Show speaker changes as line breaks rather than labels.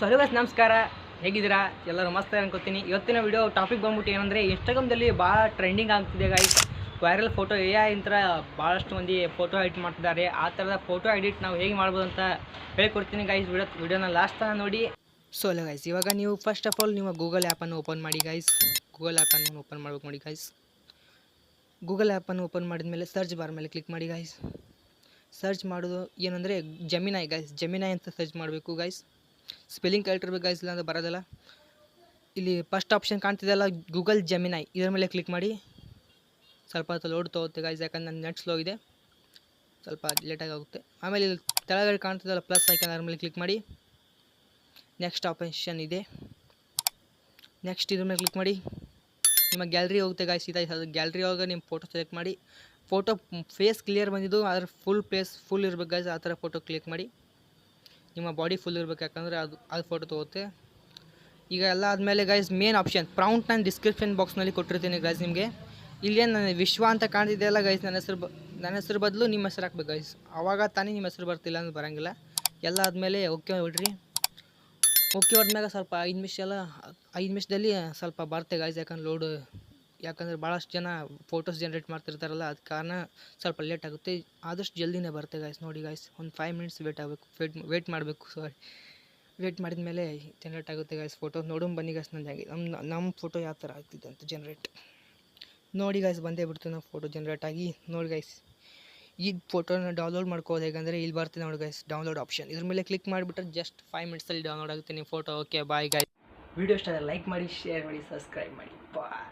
So hello guys, ನಮಸ್ಕಾರ. ಹೇಗಿದ್ದೀರಾ? ಎಲ್ಲರೂ ಮಸ್ತ್ ಅನ್ಕೋತೀನಿ. ಇವತ್ತಿನ ವಿಡಿಯೋ ಟಾಪಿಕ್ ಬಂದ್ಬಿಟ್ಟು ಏನಂದರೆ, ಇನ್ಸ್ಟಾಗ್ರಾಮ್ದಲ್ಲಿ ಭಾಳ ಟ್ರೆಂಡಿಂಗ್ ಆಗ್ತಿದೆ ಗೈಸ್. ವೈರಲ್ ಫೋಟೋ AI ಇಂಥ ಭಾಳಷ್ಟು ಮಂದಿ ಫೋಟೋ ಎಡಿಟ್ ಮಾಡ್ತಿದ್ದಾರೆ. ಆ ಥರದ ಫೋಟೋ ಎಡಿಟ್ ನಾವು ಹೇಗೆ ಮಾಡ್ಬೋದು ಅಂತ ಹೇಳ್ಕೊಡ್ತೀನಿ ಗೈಸ್. ವಿಡಿಯೋನ ಲಾಸ್ಟ್ ತನಕ ನೋಡಿ. ಸೊ ಅಲ್ಲ ಗೈಸ್, ಇವಾಗ ನೀವು ಫಸ್ಟ್ ಆಫ್ ಆಲ್ ನಿಮ್ಮ ಗೂಗಲ್ ಆ್ಯಪನ್ನು ಓಪನ್ ಮಾಡಿ ಗೈಸ್. ಗೂಗಲ್ ಆ್ಯಪನ್ನು ಓಪನ್ ಮಾಡ್ಬೇಕು ನೋಡಿ ಗೈಸ್. ಗೂಗಲ್ ಆ್ಯಪನ್ನು ಓಪನ್ ಮಾಡಿದ ಮೇಲೆ ಸರ್ಚ್ ಬಾರ್ ಮೇಲೆ ಕ್ಲಿಕ್ ಮಾಡಿ ಗೈಸ್. ಸರ್ಚ್ ಮಾಡೋದು ಏನಂದರೆ ಜೆಮಿನೈ ಗೈಸ್. ಜೆಮಿನೈ ಅಂತ ಸರ್ಚ್ ಮಾಡಬೇಕು ಗೈಸ್. ಸ್ಪೆಲ್ಲಿಂಗ್ ಕರೆಕ್ಟ್ ಇರಬೇಕು ಗೈಸ್, ಇಲ್ಲ ಅಂದರೆ ಬರೋದಿಲ್ಲ. ಇಲ್ಲಿ ಫಸ್ಟ್ ಆಪ್ಷನ್ ಕಾಣ್ತಿದೆಯಲ್ಲ, ಗೂಗಲ್ ಜೆಮಿನೈ, ಇದರ ಮೇಲೆ ಕ್ಲಿಕ್ ಮಾಡಿ. ಸ್ವಲ್ಪ ಹೊತ್ತು ಲೋಡ್ ತೊಗುತ್ತೆ ಗೈಸ್, ಯಾಕಂದ್ರೆ ನನ್ನ ನೆಟ್ ಸ್ಲೋ ಇದೆ, ಸ್ವಲ್ಪ ಲೇಟಾಗಿ ಆಗುತ್ತೆ. ಆಮೇಲೆ ಇಲ್ಲಿ ಕೆಳಗಡೆ ಕಾಣ್ತಿದೆಯಲ್ಲ ಪ್ಲಸ್ ಐಕನ್, ಅದರ ಮೇಲೆ ಕ್ಲಿಕ್ ಮಾಡಿ. ನೆಕ್ಸ್ಟ್ ಆಪ್ಷನ್ ಇದೆ, ನೆಕ್ಸ್ಟ್ ಇದ್ರ ಮೇಲೆ ಕ್ಲಿಕ್ ಮಾಡಿ. ನಿಮ್ಮ ಗ್ಯಾಲರಿ ಹೋಗುತ್ತೆ ಗೈಸ್. ಅದು ಗ್ಯಾಲರಿ ಒಳಗೆ ನಿಮ್ಮ ಫೋಟೋ ಸೆಲೆಕ್ಟ್ ಮಾಡಿ. ಫೋಟೋ ಫೇಸ್ ಕ್ಲಿಯರ್ ಬಂದಿದ್ದು, ಅದ್ರ ಫುಲ್ ಇರ್ಬೇಕು ಗೈಸ್. ಆ ಥರ ಫೋಟೋ ಕ್ಲಿಕ್ ಮಾಡಿ. ನಿಮ್ಮ ಬಾಡಿ ಫುಲ್ ಇರಬೇಕು, ಯಾಕಂದರೆ ಅದು ಫೋಟೋ ತೊಗುತ್ತೆ. ಈಗ ಎಲ್ಲ ಆದಮೇಲೆ ಗೈಸ್ ಮೇನ್ ಆಪ್ಷನ್ ಪ್ರಾಂಪ್ಟ್ ನಾನು ಡಿಸ್ಕ್ರಿಪ್ಷನ್ ಬಾಕ್ಸ್ನಲ್ಲಿ ಕೊಟ್ಟಿರ್ತೀನಿ ಗೈಸ್ ನಿಮಗೆ. ಇಲ್ಲೇನು ನನ್ನ ವಿಶ್ವ ಅಂತ ಕಾಣ್ತಿದೆಯಲ್ಲ ಗೈಸ್, ನನ್ನ ಹೆಸರು ಬದಲು ನಿಮ್ಮ ಹೆಸರು ಹಾಕ್ಬೇಕು ಗೈಸ್. ಆವಾಗ ತಾನೇ ನಿಮ್ಮ ಹೆಸರು ಬರ್ತಿಲ್ಲ ಅಂದ್ರೆ ಬರೋಂಗಿಲ್ಲ. ಎಲ್ಲ ಆದಮೇಲೆ ಓಕೆ ಹೊಡ್ರಿ. ಓಕೆ ಹೊಡೆದ್ಮ್ಯಾಗ ಸ್ವಲ್ಪ 5 ನಿಮಿಷದಲ್ಲಿ ಸ್ವಲ್ಪ ಬರುತ್ತೆ ಗೈಸ್, ಯಾಕಂದ್ರೆ ಭಾಳಷ್ಟು ಜನ ಫೋಟೋಸ್ ಜನ್ರೇಟ್ ಮಾಡ್ತಿರ್ತಾರಲ್ಲ, ಅದ ಕಾರಣ ಸ್ವಲ್ಪ ಲೇಟ್ ಆಗುತ್ತೆ. ಆದಷ್ಟು ಜಲ್ದಿನೇ ಬರುತ್ತೆ ಗೈಸ್. ನೋಡಿ ಗೈಸ್, ಒಂದು 5 ಮಿನಿಟ್ಸ್ ವೇಟ್ ಮಾಡಬೇಕು. ವೇಟ್ ಮಾಡಿದ ಮೇಲೆ ಜನ್ರೇಟ್ ಆಗುತ್ತೆ ಗೈಸ್ ಫೋಟೋ. ನೋಡೋಣ ಬನ್ನಿ ಗೈಸ್, ನಮ್ಮ ಫೋಟೋ ಯಾವ ಥರ ಆಗ್ತಿದೆ ಅಂತ ಜನ್ರೇಟ್. ನೋಡಿ ಗೈಸ್, ಬಂದೇ ಬಿಡ್ತೀವಿ ನಾವು ಫೋಟೋ ಜನ್ರೇಟ್ ಆಗಿ. ನೋಡಿ ಗೈಸ್, ಈ ಫೋಟೋನ ಡೌನ್ಲೋಡ್ ಮಾಡ್ಕೋದು ಹೇಗಂದರೆ ಇಲ್ಲಿ ಬರ್ತೀನಿ ನೋಡಿ ಗೈಸ್, ಡೌನ್ಲೋಡ್ ಆಪ್ಷನ್. ಇದ್ರ ಮೇಲೆ ಕ್ಲಿಕ್ ಮಾಡಿಬಿಟ್ರೆ ಜಸ್ಟ್ 5 ಮಿನಿಟ್ಸಲ್ಲಿ ಡೌನ್ಲೋಡ್ ಆಗುತ್ತೆ ನಿಮ್ಮ photo. Okay bye guys. Video ಇಷ್ಟ ಲೈಕ್ ಮಾಡಿ, ಶೇರ್ ಮಾಡಿ, ಸಬ್ಸ್ಕ್ರೈಬ್ ಮಾಡಿ. ಬಾಯ್.